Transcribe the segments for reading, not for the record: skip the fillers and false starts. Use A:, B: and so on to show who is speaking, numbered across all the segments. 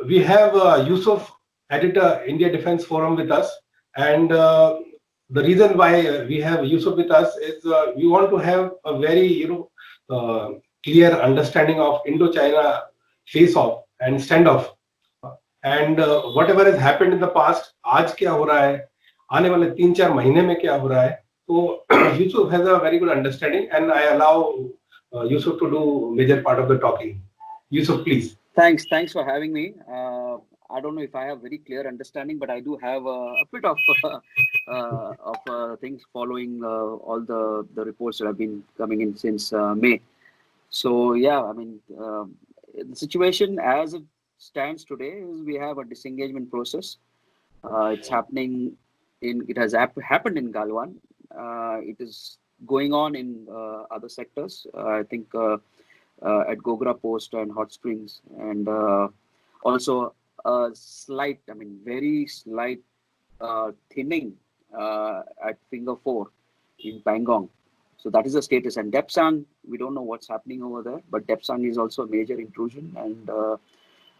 A: we have Yusuf, editor, India Defense Forum with us, and the reason why we have Yusuf with us is we want to have a very clear understanding of Indo-China face-off and standoff, and whatever has happened in the past, आज क्या हो रहा है, आने वाले 3-4 महीने में क्या हो रहा है. So Yusuf has a very good understanding, and I allow Yusuf to do major part of the talking. Yusuf, please.
B: Thanks for having me. I don't know if I have very clear understanding, but I do have a bit of things following all the reports that have been coming in since May. So yeah, I mean, the situation as it stands today is we have a disengagement process. It's happening it has happened in Galwan. It is going on in other sectors. I think at Gogra Post and Hot Springs, and also a slight, I mean, very slight thinning at Finger 4 in Pangong. So that is the status. And Depsang, we don't know what's happening over there, but Depsang is also a major intrusion, and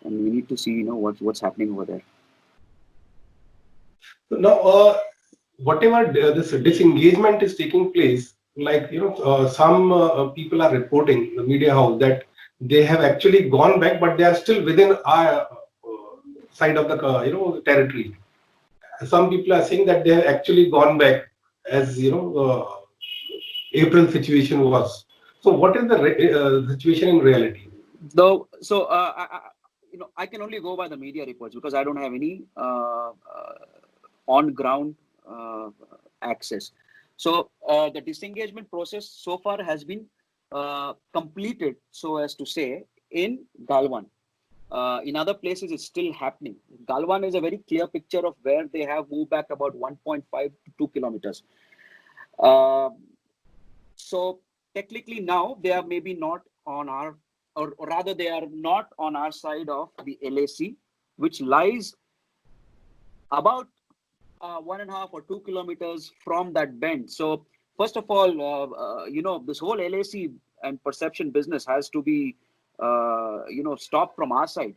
B: we need to see, what's happening over there.
A: Now, whatever this disengagement is taking place, like some people are reporting the media house that they have actually gone back, but they are still within our side of the territory. Some people are saying that they have actually gone back, as April situation was. So, what is the situation in reality?
B: Though, so I can only go by the media reports because I don't have any on ground access. So the disengagement process so far has been completed, so as to say, in Galwan. In other places, it's still happening. Galwan is a very clear picture of where they have moved back about 1.5 to 2 kilometers. So technically now they are maybe not on our, or rather they are not on our side of the LAC, which lies about 1.5 or 2 kilometers from that bend. So first of all, this whole LAC and perception business has to be, stopped from our side.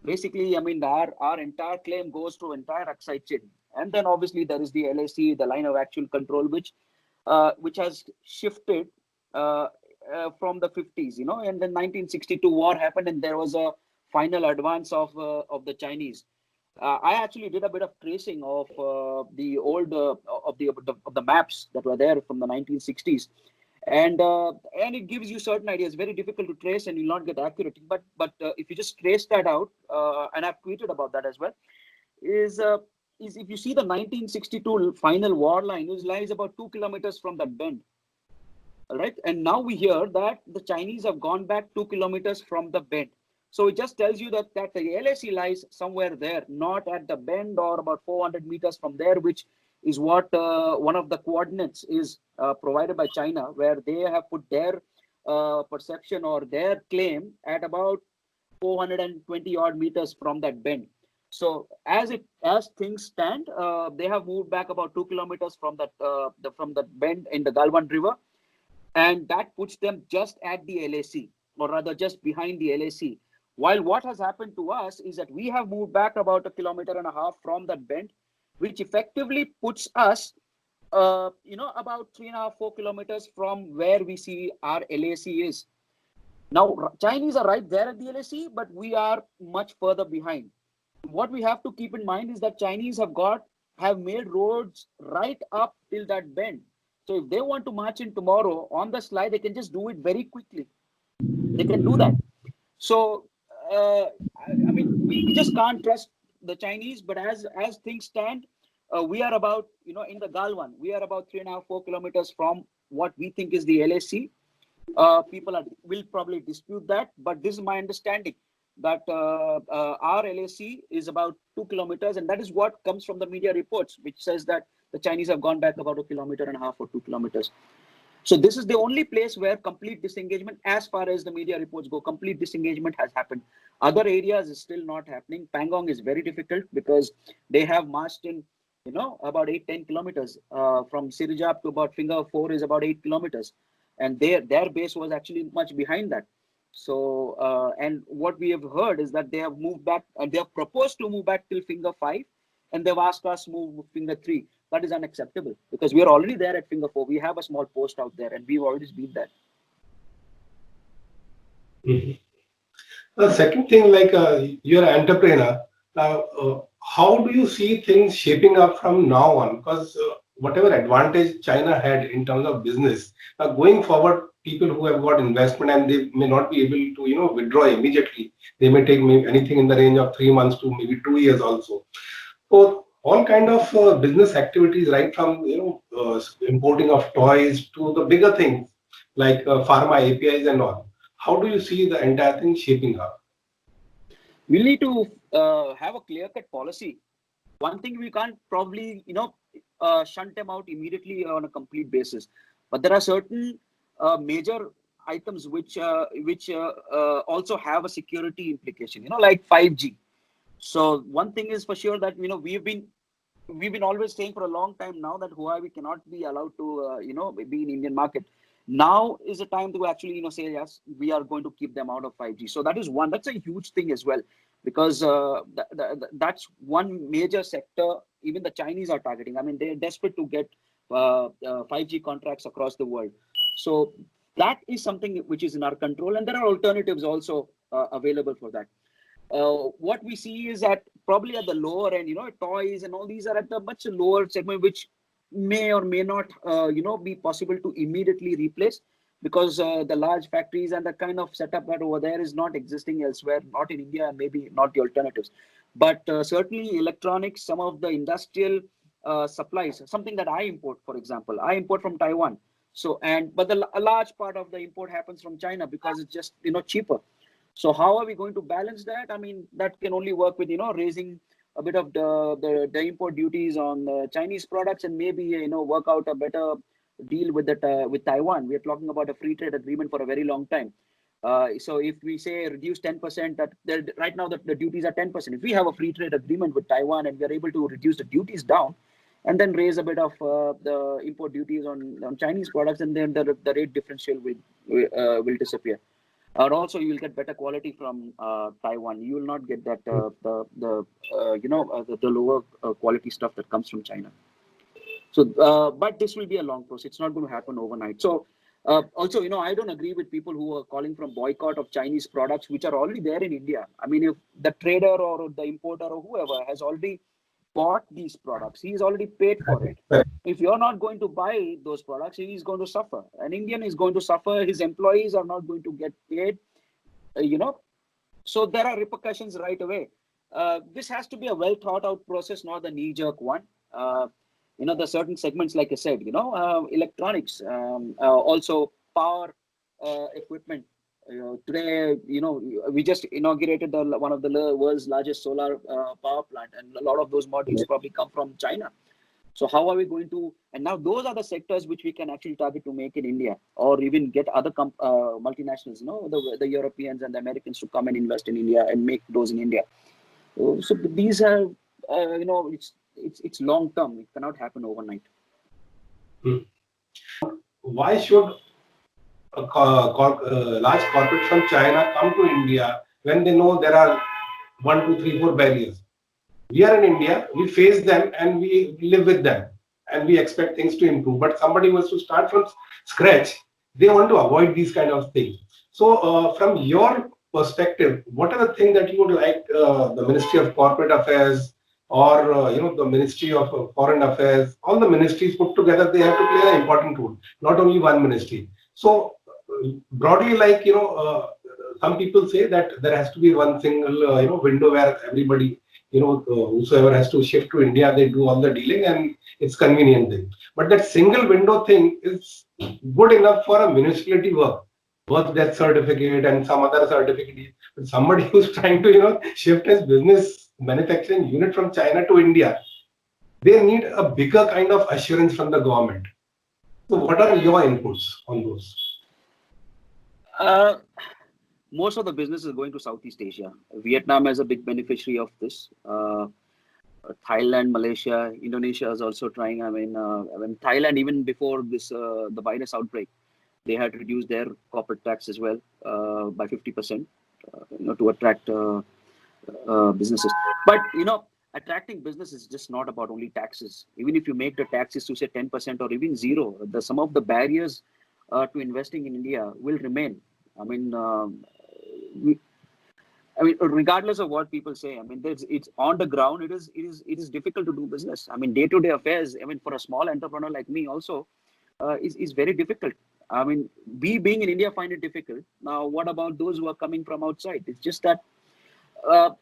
B: Basically, I mean, our entire claim goes to entire Aksai Chin. And then obviously there is the LAC, the line of actual control, which has shifted from the 50s, and then 1962 war happened, and there was a final advance of the Chinese. I actually did a bit of tracing of the old of the maps that were there from the 1960s, and it gives you certain ideas. Very difficult to trace, and you'll not get accurate. But if you just trace that out, and I've tweeted about that as well, is if you see the 1962 final war line, it lies about 2 kilometers from that bend. All right, and now we hear that the Chinese have gone back 2 kilometers from the bend. So it just tells you that the LAC lies somewhere there, not at the bend or about 400 meters from there, which is what one of the coordinates is provided by China, where they have put their perception or their claim at about 420 odd meters from that bend. So as things stand, they have moved back about 2 kilometers from that from the bend in the Galwan River, and that puts them just at the LAC, or rather just behind the LAC. While what has happened to us is that we have moved back about 1.5 kilometers from that bend, which effectively puts us, about 3.5, 4 kilometers from where we see our LAC is. Now, Chinese are right there at the LAC, but we are much further behind. What we have to keep in mind is that Chinese have made roads right up till that bend. So if they want to march in tomorrow on the slide, they can just do it very quickly. They can do that. So, I mean, we just can't trust the Chinese, but as things stand, we are about, in the Galwan, we are about 3.5, 4 kilometers from what we think is the LAC. People will probably dispute that, but this is my understanding, that our LAC is about 2 kilometers, and that is what comes from the media reports, which says that the Chinese have gone back about 1.5 kilometers or 2 kilometers. So this is the only place where complete disengagement, as far as the media reports go, complete disengagement has happened. Other areas is still not happening. Pangong is very difficult because they have marched in, about 8-10 kilometers. From Sirijap to about Finger 4 is about 8 kilometers. And their base was actually much behind that. So, and what we have heard is that they have moved back, they have proposed to move back till finger 5, and they've asked us move finger 3. That is unacceptable because we are already there at finger 4. We have a small post out there, and we've already been there.
A: Mhm. The second thing, like you're an entrepreneur, how do you see things shaping up from now on? Because whatever advantage China had in terms of business, going forward, people who have got investment and they may not be able to, withdraw immediately. They may take maybe anything in the range of 3 months to maybe 2 years also. So all kind of business activities, right from importing of toys to the bigger things like pharma APIs and all. How do you see the entire thing shaping up?
B: We need to have a clear-cut policy. One thing we can't probably, shunt them out immediately on a complete basis, but there are certain major items which also have a security implication. Like 5G. So one thing is for sure that we've been always saying for a long time now that Huawei cannot be allowed to be in Indian market. Now is the time to actually say yes, we are going to keep them out of 5G. So that is one. That's a huge thing as well because that's one major sector. Even the Chinese are targeting. I mean, they're desperate to get 5G contracts across the world. So that is something which is in our control, and there are alternatives also available for that. What we see is that probably at the lower end, toys and all these are at a much lower segment, which may or may not, be possible to immediately replace because the large factories and the kind of setup that over there is not existing elsewhere, not in India, and maybe not the alternatives. But certainly electronics, some of the industrial supplies, something that I import, for example, I import from Taiwan. So, but a large part of the import happens from China because it's just, cheaper. So how are we going to balance that? I mean, that can only work with, raising a bit of the import duties on Chinese products and maybe, work out a better deal with with Taiwan. We are talking about a free trade agreement for a very long time. So if we say reduce 10%, right now the duties are 10%. If we have a free trade agreement with Taiwan and we are able to reduce the duties down and then raise a bit of the import duties on Chinese products, and then the rate differential will disappear. Or also you will get better quality from Taiwan. You will not get that the lower quality stuff that comes from China. So, but this will be a long process. It's not going to happen overnight. So, also, I don't agree with people who are calling for boycott of Chinese products, which are already there in India. I mean, if the trader or the importer or whoever has already bought these products, he's already paid for it.
A: Correct.
B: If you're not going to buy those products, he's going to suffer. An Indian is going to suffer. His employees are not going to get paid. So there are repercussions right away. This has to be a well thought out process, not a knee jerk one. The certain segments, like I said, electronics, also power equipment. Today, we just inaugurated one of the world's largest solar power plant, and a lot of those modules probably come from China. So how are we going to, and now those are the sectors which we can actually target to make in India, or even get other multinationals, the Europeans and the Americans to come and invest in India and make those in India. So these are, it's long term. It cannot happen overnight.
A: Why should large corporates from China come to India when they know there are 1, 2, 3, 4 barriers? We are in India, we face them and we live with them and we expect things to improve. But somebody wants to start from scratch, they want to avoid these kind of things. So from your perspective, what are the things that you would like the Ministry of Corporate Affairs or the Ministry of Foreign Affairs, all the ministries put together, they have to play an important role, not only one ministry. So broadly, like some people say that there has to be one single window where everybody whosoever has to shift to India, they do all the dealing and it's convenient thing. But that single window thing is good enough for a municipality work, birth death certificate and some other certificate. But somebody who's trying to shift his business manufacturing unit from China to India, they need a bigger kind of assurance from the government. So what are your inputs on those?
B: Most of the business is going to Southeast Asia. Vietnam is a big beneficiary of this. Thailand, Malaysia, Indonesia is also trying. I mean, Thailand, even before this the virus outbreak, They had reduced their corporate tax as well by 50%, to attract businesses. But attracting business is just not about only taxes. Even if you make the taxes to say 10% or even zero, some of the barriers to investing in India will remain. I mean, regardless of what people say, I mean, it's on the ground. It is difficult to do business. I mean, day-to-day affairs. I mean, for a small entrepreneur like me, also, is very difficult. I mean, we being in India find it difficult. Now, what about those who are coming from outside? It's just that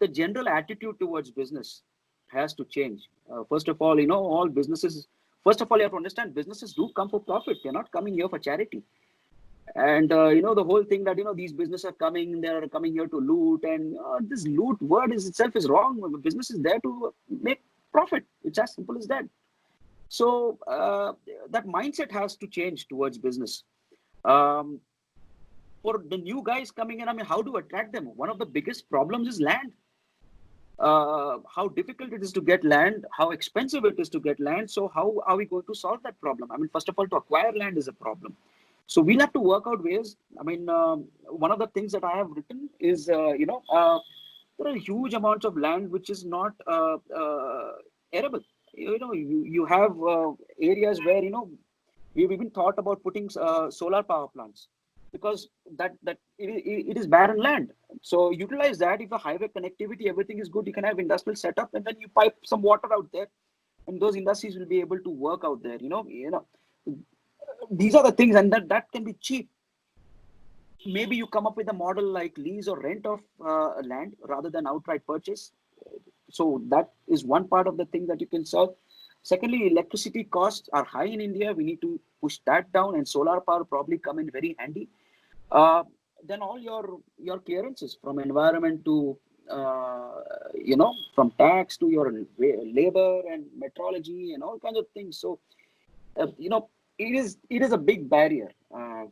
B: the general attitude towards business has to change. First of all, all businesses. First of all, you have to understand businesses do come for profit. They're not coming here for charity. And the whole thing that these businesses are coming, they're coming here to loot, and this loot word itself is wrong. The business is there to make profit. It's as simple as that. So that mindset has to change towards business. For the new guys coming in, I mean, how to attract them? One of the biggest problems is land. How difficult it is to get land, how expensive it is to get land. So how are we going to solve that problem? I mean, first of all, to acquire land is a problem. So we'll have to work out ways. I mean, one of the things that I have written is, there are huge amounts of land which is not arable. You have areas where, we've even thought about putting solar power plants, because that it is barren land. So utilize that. If the highway connectivity, everything is good, you can have industrial setup, and then you pipe some water out there, and those industries will be able to work out there. These are the things, and that can be cheap. Maybe you come up with a model like lease or rent of land rather than outright purchase. So that is one part of the thing that you can solve. Secondly, electricity costs are high in India. We need to push that down, and solar power probably come in very handy. Then all your clearances from environment to from tax to your labor and metrology and all kinds of things. So it is a big barrier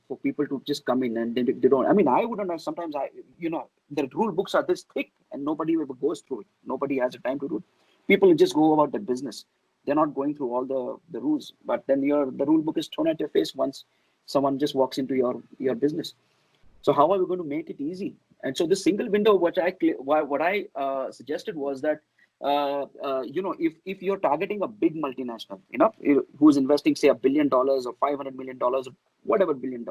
B: for people to just come in, and they don't. I mean, I wouldn't have. Sometimes the rule books are this thick and nobody ever goes through it. Nobody has the time to do it. People just go about their business. They're not going through all the rules. But then the rule book is thrown at your face once someone just walks into your business. So how are we going to make it easy? And so this single window, what I suggested was that if you're targeting a big multinational, who's investing say $1 billion or $500 million or whatever $1 billion,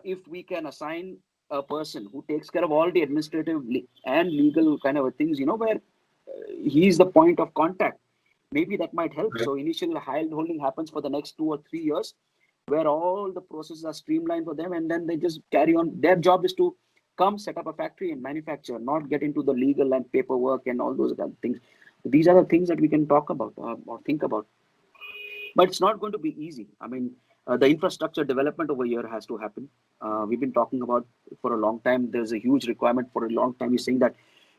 B: if we can assign a person who takes care of all the administrative and legal kind of things, where he's the point of contact, maybe that might help.
A: Right.
B: So initial hand holding happens for the next 2 or 3 years, where all the processes are streamlined for them, and then they just carry on. Their job is to come set up a factory and manufacture, not get into the legal and paperwork and all those other things. These are the things that we can talk about or think about. But it's not going to be easy. I mean, the infrastructure development over here has to happen. We've been talking about for a long time. There's a huge requirement for a long time. We're saying that,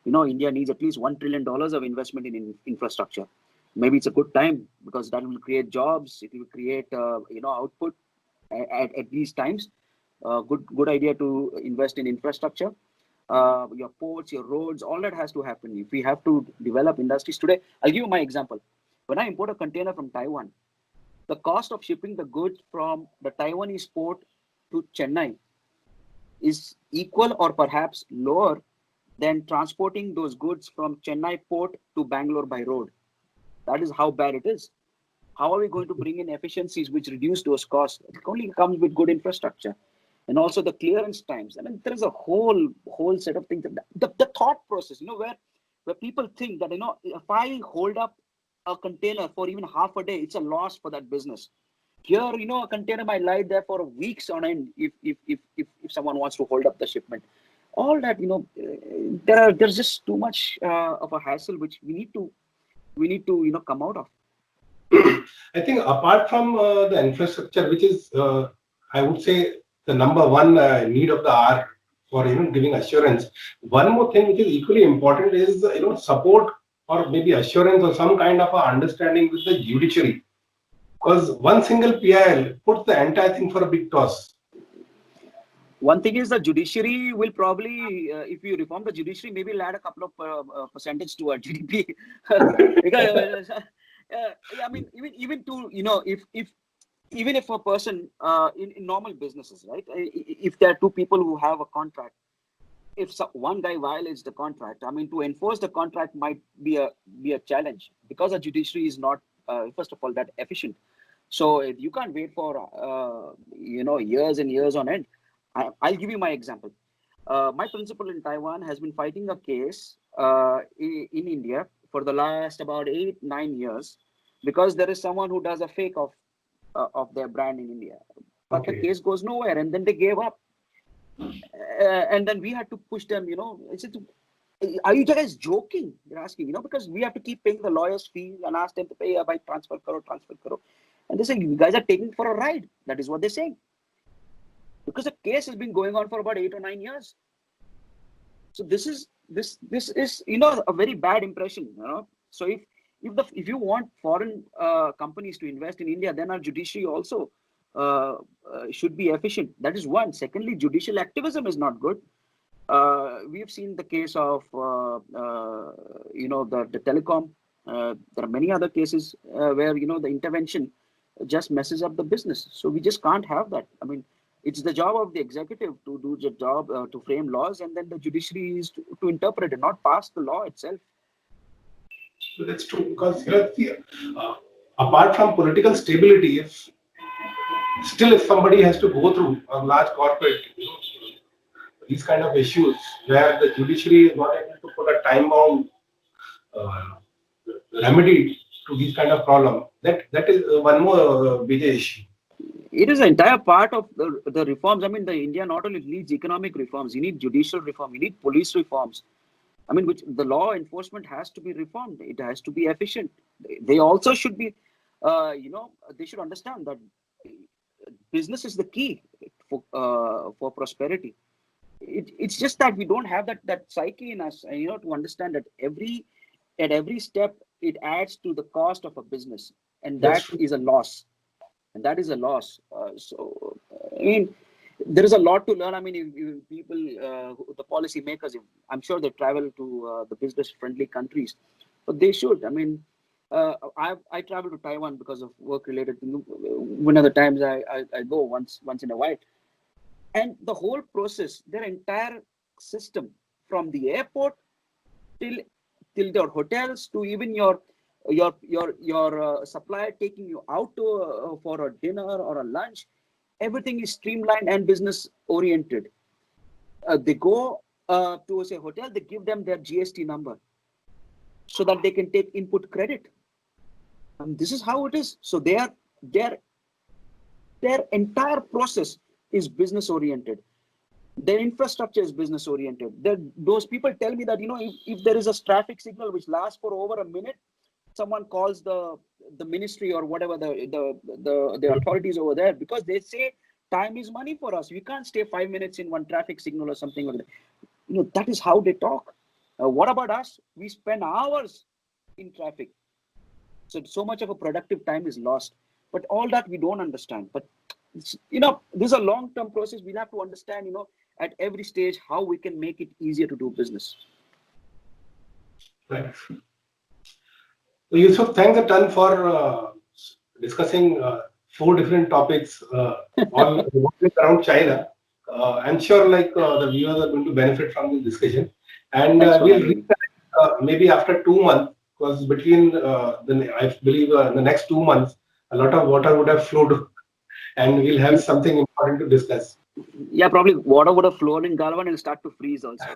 B: India needs at least $1 trillion of investment in infrastructure. Maybe it's a good time, because that will create jobs. It will create, output at these times. Good idea to invest in infrastructure. Your ports, your roads, all that has to happen. If we have to develop industries today, I'll give you my example. When I import a container from Taiwan, the cost of shipping the goods from the Taiwanese port to Chennai is equal or perhaps lower than transporting those goods from Chennai port to Bangalore by road. That is how bad it is. How are we going to bring in efficiencies which reduce those costs? It only comes with good infrastructure. And also the clearance times. I mean, there is a whole set of things. The thought process, where people think that, if I hold up a container for even half a day, it's a loss for that business. Here, a container might lie there for weeks on end if someone wants to hold up the shipment. All that, there's just too much of a hassle which we need to come out of.
A: I think apart from the infrastructure, which is, I would say, the number one need of the hour for giving assurance. One more thing which is equally important is support or maybe assurance or some kind of a understanding with the judiciary, because one single PIL puts the entire thing for a big toss.
B: One thing is the judiciary will probably, if you reform the judiciary, maybe it'll add a couple of percentage to our GDP. Because, I mean, even to, if even if a person in normal businesses, right? If there are two people who have a contract, if one guy violates the contract, I mean, to enforce the contract might be a challenge because the judiciary is not, first of all, that efficient. So you can't wait for years and years on end. I'll give you my example. My principal in Taiwan has been fighting a case in India for the last about 8-9 years because there is someone who does a fake of their brand in India. But the
A: Okay.
B: case goes nowhere, and then they gave up. And then we had to push them. I said, "Are you guys joking?" They're asking, because we have to keep paying the lawyer's fees and ask them to pay by transfer karo. And they say, "You guys are taking for a ride." That is what they're saying. Because the case has been going on for about 8 or 9 years. So this is a very bad impression. So if you want foreign companies to invest in India, then our judiciary also should be efficient. That is one. Secondly, judicial activism is not good. We've seen the case of the telecom. There are many other cases where the intervention just messes up the business. So we just can't have that. I mean, it's the job of the executive to do the job to frame laws, and then the judiciary is to interpret it, not pass the law itself.
A: So that's true because see, apart from political stability, if somebody has to go through a large corporate, these kind of issues where the judiciary is not able to put a time-bound uh, remedy to these kind of problem, that is one more big issue.
B: It is an entire part of the reforms. I mean, the India not only needs economic reforms, you need judicial reform, you need police reforms. I mean, which the law enforcement has to be reformed. It has to be efficient. They also should be, they should understand that business is the key for prosperity. It's just that we don't have that psyche in us, to understand that at every step it adds to the cost of a business, and
A: That's
B: that
A: true.
B: is a loss. And that is a loss. So, I mean, there is a lot to learn. I mean, if people, the policy makers, I'm sure they travel to the business-friendly countries, but they should. I mean, I travel to Taiwan because of work-related. One of the times I go once in a while, and the whole process, their entire system, from the airport till your hotels to even your supplier taking you out to for a dinner or a lunch, everything is streamlined and business oriented. They go to say hotel, they give them their GST number so that they can take input credit. And this is how it is. So their entire process is business oriented. Their infrastructure is business oriented. Those people tell me that if there is a traffic signal which lasts for over a minute, someone calls the ministry or whatever the authorities over there, because they say time is money for us. We can't stay 5 minutes in one traffic signal or something like that. That is how they talk. What about us? We spend hours in traffic. So much of a productive time is lost. But all that we don't understand. But this is a long-term process. We'll have to understand, at every stage how we can make it easier to do business.
A: Right. So Yusuf, thanks a ton for discussing 4 different topics, all revolving around China. I'm sure the viewers are going to benefit from this discussion, and
B: Thanks for
A: we'll
B: having me.
A: maybe after 2 months, because between I believe in the next 2 months, a lot of water would have flowed, and we'll have something important to discuss.
B: Yeah, probably water would have flowed in Galwan and start to freeze also.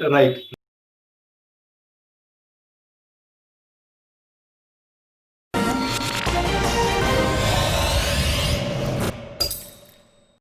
A: Right.